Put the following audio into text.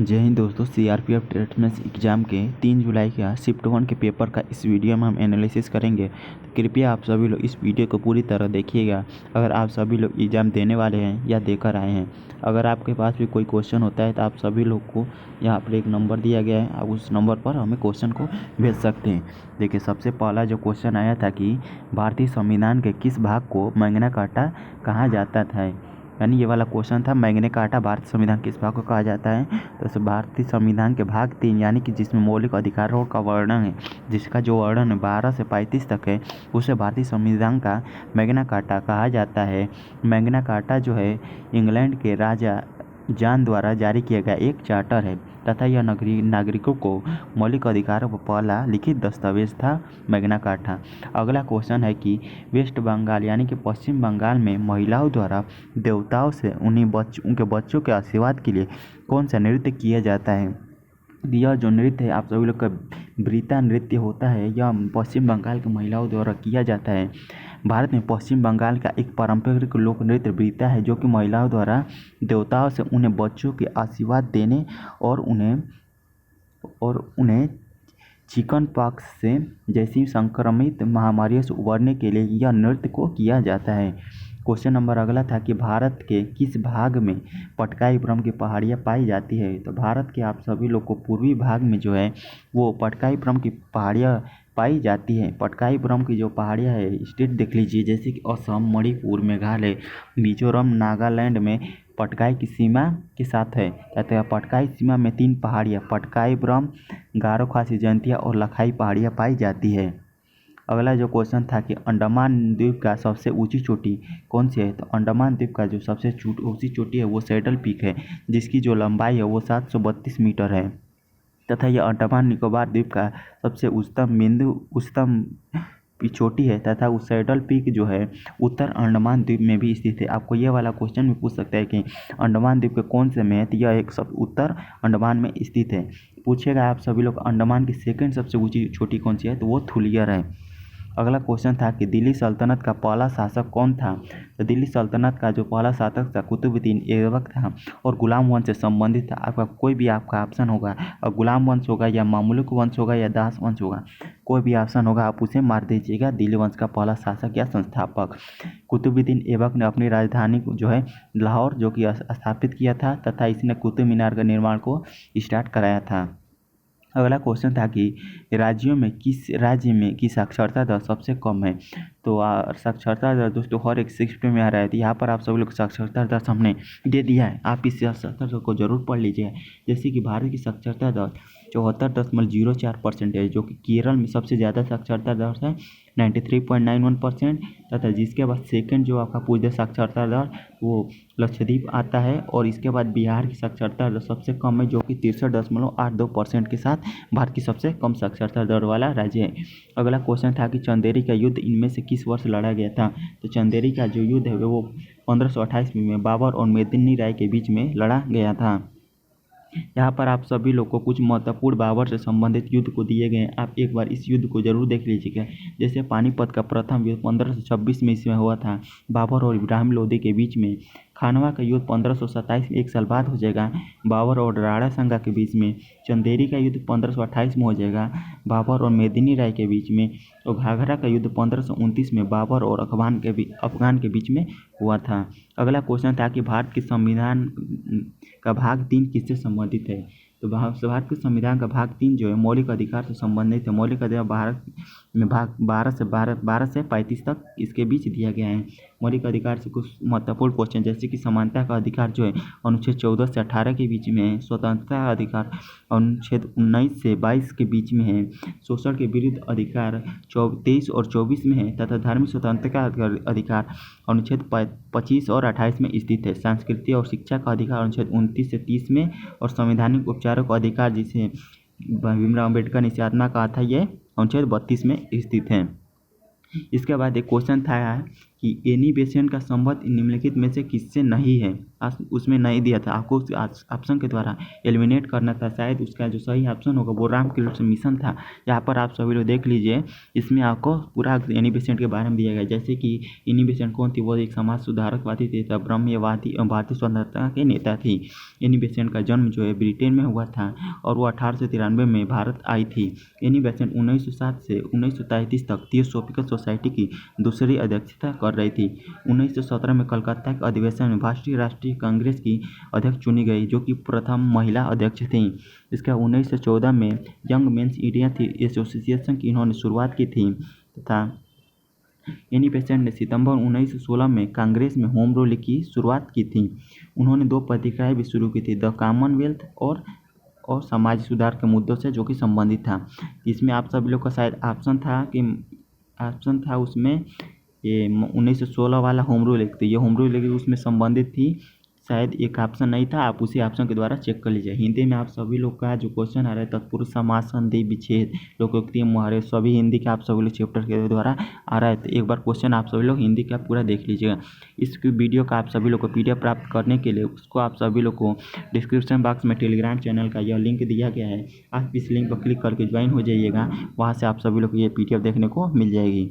जय हिंद दोस्तों। CRPF ट्रेडमेंस exam के 3 जुलाई का शिफ्ट 1 के पेपर का इस वीडियो में हम एनालिसिस करेंगे। तो कृपया आप सभी लोग इस वीडियो को पूरी तरह देखिएगा। अगर आप सभी लोग एग्ज़ाम देने वाले हैं या देकर आए हैं, अगर आपके पास भी कोई क्वेश्चन होता है तो आप सभी लोग को यहाँ पर एक नंबर दिया गया है, आप उस नंबर पर हमें क्वेश्चन को भेज सकते हैं। देखिए, सबसे पहला जो क्वेश्चन आया था कि भारतीय संविधान के किस भाग को मैग्ना कार्टा कहा जाता था। यानी ये वाला क्वेश्चन था, मैग्ना कार्टा भारतीय संविधान किस भाग को कहा जाता है। तो इस भारतीय संविधान के भाग 3 यानी कि जिसमें मौलिक अधिकारों का वर्णन है, जिसका जो वर्णन 12 से 35 तक है, उसे भारतीय संविधान का मैग्ना कार्टा कहा जाता है। मैग्ना कार्टा जो है इंग्लैंड के राजा जॉन द्वारा जारी किया गया एक चार्टर है तथा यह नागरिकों को मौलिक अधिकारों पर पहला लिखित दस्तावेज था मैग्ना कार्टा। अगला क्वेश्चन है कि वेस्ट बंगाल यानी कि पश्चिम बंगाल में महिलाओं द्वारा देवताओं से उनके बच्चों के आशीर्वाद के लिए कौन सा नृत्य किया जाता है। यह जो नृत्य है आप सभी लोग का ब्रीता नृत्य होता है, यह पश्चिम बंगाल की महिलाओं द्वारा किया जाता है। भारत में पश्चिम बंगाल का एक पारंपरिक लोक नृत्य ब्रीता है जो कि महिलाओं द्वारा देवताओं से उन्हें बच्चों के आशीर्वाद देने और उन्हें चिकन पॉक्स से जैसी संक्रमित महामारियों से उबरने के लिए यह नृत्य को किया जाता है। क्वेश्चन नंबर अगला था कि भारत के किस भाग में पटकाई ब्रह्म की पहाड़ियाँ पाई जाती है। तो भारत के आप सभी लोग को पूर्वी भाग में जो है वो पटकाई ब्रह्म की पहाड़ियाँ पाई जाती है। पटकाई ब्रह्म की जो पहाड़ियाँ है स्टेट देख लीजिए, जैसे कि असम, मणिपुर, मेघालय, मिजोरम, नागालैंड में पटकाई की सीमा के साथ है। कहते हैं पटकाई सीमा में 3 पहाड़ियाँ पटकाई ब्रह्म, गारो खासी जयंतिया और लखाई पहाड़ियाँ पाई जाती है। अगला जो क्वेश्चन था कि अंडमान द्वीप का सबसे ऊंची चोटी कौन सी है। तो अंडमान द्वीप का जो सबसे ऊंची चोटी है वो सैडल पीक है, जिसकी जो लंबाई है वो 732 मीटर है तथा यह अंडमान निकोबार द्वीप का सबसे उच्चतम चोटी है तथा उस सैडल पीक जो है उत्तर अंडमान द्वीप में भी स्थित है। आपको ये वाला क्वेश्चन भी पूछ सकता है कि अंडमान द्वीप के कौन से में है, तो यह एक सब उत्तर अंडमान में स्थित है। पूछेगा आप सभी लोग अंडमान की सेकंड सबसे ऊंची चोटी कौन सी है, तो वो थुलियर है। अगला क्वेश्चन था कि दिल्ली सल्तनत का पहला शासक कौन था। तो दिल्ली सल्तनत का जो पहला शासक था कुतुबुद्दीन ऐबक था और गुलाम वंश से संबंधित था। आपका कोई भी आपका ऑप्शन होगा, और गुलाम वंश होगा या मामलुक वंश होगा या दास वंश होगा, कोई भी ऑप्शन होगा आप उसे मार दीजिएगा। दिल्ली वंश का पहला शासक या संस्थापक कुतुबुद्दीन ऐबक ने अपनी राजधानी को जो है लाहौर जो कि स्थापित किया था तथा इसने कुतुब मीनार का निर्माण को स्टार्ट कराया था। अगला क्वेश्चन था कि किस राज्य में की साक्षरता दर सबसे कम है। तो साक्षरता दर दोस्तों हर एक शिफ्ट में आ रहा है, तो यहाँ पर आप सभी लोग साक्षरता दर हमने दे दिया है, आप इस साक्षरता दर को जरूर पढ़ लीजिए। जैसे कि भारत की साक्षरता दर 74.04% है, जो कि केरल में सबसे ज़्यादा साक्षरता दर है 93.91% तथा जिसके बाद सेकंड जो आपका पूर्ण साक्षरता दर वो लक्षद्वीप आता है और इसके बाद बिहार की साक्षरता दर सबसे कम है जो कि 63.82% के साथ भारत की सबसे कम साक्षरता दर वाला राज्य है। अगला क्वेश्चन था कि चंदेरी का युद्ध इनमें से किस वर्ष लड़ा गया था। तो चंदेरी का जो युद्ध है वो 1528 में बाबर और मेदिनी राय के बीच में लड़ा गया था। यहाँ पर आप सभी लोग को कुछ महत्वपूर्ण बाबर से संबंधित युद्ध को दिए गए हैं, आप एक बार इस युद्ध को जरूर देख लीजिएगा। जैसे पानीपत का प्रथम युद्ध 1526 में इसमें हुआ था बाबर और इब्राहिम लोदी के बीच में। खानवा का युद्ध 1527 में एक साल बाद हो जाएगा बाबर और राणा सांगा के बीच में। चंदेरी का युद्ध 1528 में हो जाएगा बाबर और मेदिनी राय के बीच में। और घाघरा का युद्ध 1529 में बाबर और अफगान के बीच में हुआ था। अगला क्वेश्चन था कि भारत के संविधान का भाग 3 किससे संबंधित है। तो भारत के संविधान का भाग 3 जो है मौलिक अधिकार से संबंधित है। मौलिक अधिकार भारत में भाग 12 से 35 तक इसके बीच दिया गया है। मौलिक अधिकार से कुछ महत्वपूर्ण क्वेश्चन जैसे कि समानता का अधिकार जो है अनुच्छेद 14 से 18 के बीच में है। स्वतंत्रता का अधिकार अनुच्छेद 19 से 22 के बीच में है। शोषण के विरुद्ध अधिकार 23 और 24 में है तथा धार्मिक स्वतंत्रता का अधिकार अनुच्छेद 25 और 28 में स्थित है। संस्कृति और शिक्षा का अधिकार अनुच्छेद 29 से 30 में और संवैधानिक उपचारों का अधिकार जिसे भीमराव अम्बेडकर ने आत्मा कहा था ये अनुच्छेद 32 में स्थित है। इसके बाद एक क्वेश्चन था कि एनी बेसेंट का संबंध निम्नलिखित में से किससे नहीं है। उसमें नहीं दिया था, आपको उस ऑप्शन के द्वारा एलिमिनेट करना था। शायद उसका जो सही ऑप्शन होगा वो रामकृष्ण मिशन था। यहाँ पर आप सभी लोग देख लीजिए, इसमें आपको पूरा एनी बेसेंट के बारे में दिया गया। जैसे कि एनी बेसेंट कौन थी, वो एक समाज सुधारकवादी थी, ब्रह्मवादी भारतीय स्वतंत्रता के नेता थी। एनी बेसेंट का जन्म जो है ब्रिटेन में हुआ था और वो 1893 में भारत आई थी। एनी बेसेंट 1907 से 1933 तक थियोसॉफिकल सोसाइटी की दूसरी अध्यक्षता कर रही थी। 1917 में कलकत्ता के अधिवेशन में भारतीय राष्ट्रीय कांग्रेस की अध्यक्ष चुनी गई, जो कि प्रथम महिला अध्यक्ष थी। इसका 1914 में यंग मेंस इंडिया एसोसिएशन की इन्होंने शुरुआत की थी तथा एनी बेसेंट ने सितंबर 1916 में कांग्रेस में होम रूल की शुरुआत की थी। उन्होंने 2 पत्रिकाएं भी शुरू की थी, द कॉमनवेल्थ और समाज सुधार के मुद्दों से जो कि संबंधित था। इसमें आप सभी लोग का शायद ऑप्शन था उसमें ये 1916 वाला होम रूल एक्ट, ये होम रूल एक्ट उसमें संबंधित थी। शायद एक ऑप्शन नहीं था, आप उसी ऑप्शन के द्वारा चेक कर लीजिए। हिंदी में आप सभी लोग का जो क्वेश्चन आ रहा है तत्पुरुष समास संधि विच्छेद लोकोक्ति मुहावरे सभी हिंदी के आप सभी लोग चैप्टर के द्वारा आ रहा है। तो एक बार क्वेश्चन आप सभी लोग हिंदी का पूरा देख लीजिएगा। इस वीडियो का आप सभी लोग को PDF प्राप्त करने के लिए उसको आप सभी लोग को डिस्क्रिप्शन बॉक्स में टेलीग्राम चैनल का यह लिंक दिया गया है, आप इस लिंक पर क्लिक करके ज्वाइन हो जाइएगा। वहाँ से आप सभी लोग को ये PDF देखने को मिल जाएगी।